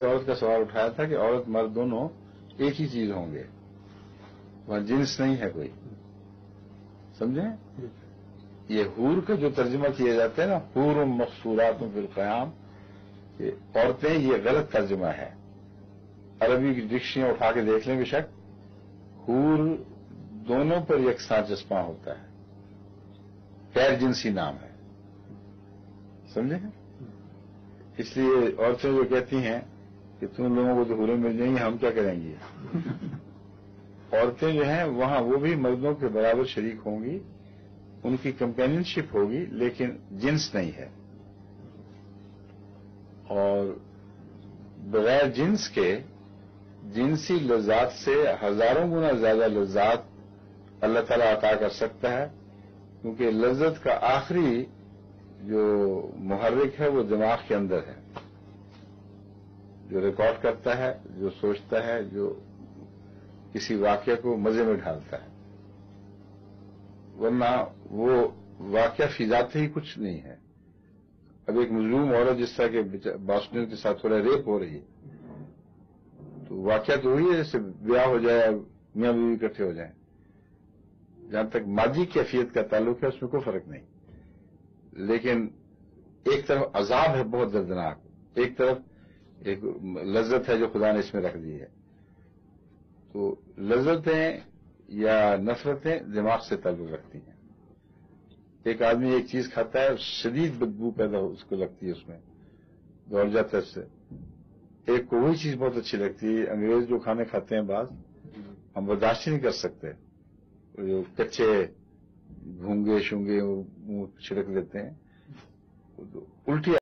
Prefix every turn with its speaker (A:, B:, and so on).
A: عورت کا سوال اٹھایا تھا کہ عورت مرد دونوں ایک ہی چیز ہوں گے، وہاں جنس نہیں ہے کوئی. سمجھیں؟ یہ حور کا جو ترجمہ کیا جاتا ہے نا، حور مقصورات فی القیام، یہ عورتیں، یہ غلط ترجمہ ہے. عربی کی ڈکشنریاں اٹھا کے دیکھ لیں، بے شک حور دونوں پر یکساں چسپاں ہوتا ہے، غیر جنسی نام ہے. سمجھیں؟ اس لیے عورتیں جو کہتی ہیں کہ تم لوگوں کو تو حوریں مل جائیں گی، ہم کیا کریں گی؟ عورتیں جو ہیں وہاں وہ بھی مردوں کے برابر شریک ہوں گی، ان کی کمپینین شپ ہوگی، لیکن جنس نہیں ہے. اور بغیر جنس کے جنسی لذات سے ہزاروں گنا زیادہ لذات اللہ تعالیٰ عطا کر سکتا ہے، کیونکہ لذت کا آخری جو محرک ہے وہ دماغ کے اندر ہے، جو ریکارڈ کرتا ہے، جو سوچتا ہے، جو کسی واقعہ کو مزے میں ڈھالتا ہے. ورنہ وہ واقعہ فی ذات ہی کچھ نہیں ہے. اب ایک مظلوم عورت جس طرح کے باسٹن کے ساتھ تھوڑا ریپ ہو رہی ہے، تو واقعہ تو وہی ہے جیسے بیاہ ہو جائے، میاں بیوی اکٹھے ہو جائیں. جہاں تک مادی کیفیت کا تعلق ہے اس میں کوئی فرق نہیں، لیکن ایک طرف عذاب ہے بہت دردناک، ایک طرف ایک لذت ہے جو خدا نے اس میں رکھ دی ہے. تو لذتیں یا نفرتیں دماغ سے تعلق رکھتی ہیں. ایک آدمی ایک چیز کھاتا ہے، شدید بدبو پیدا اس کو لگتی ہے، اس میں دوڑ جاتا ہے اس سے. ایک کو وہی چیز بہت اچھی لگتی ہے. انگریز جو کھانے کھاتے ہیں بعض ہم برداشت نہیں کر سکتے، جو کچے گھونگے شونگے منہ چھڑک دیتے ہیں، الٹی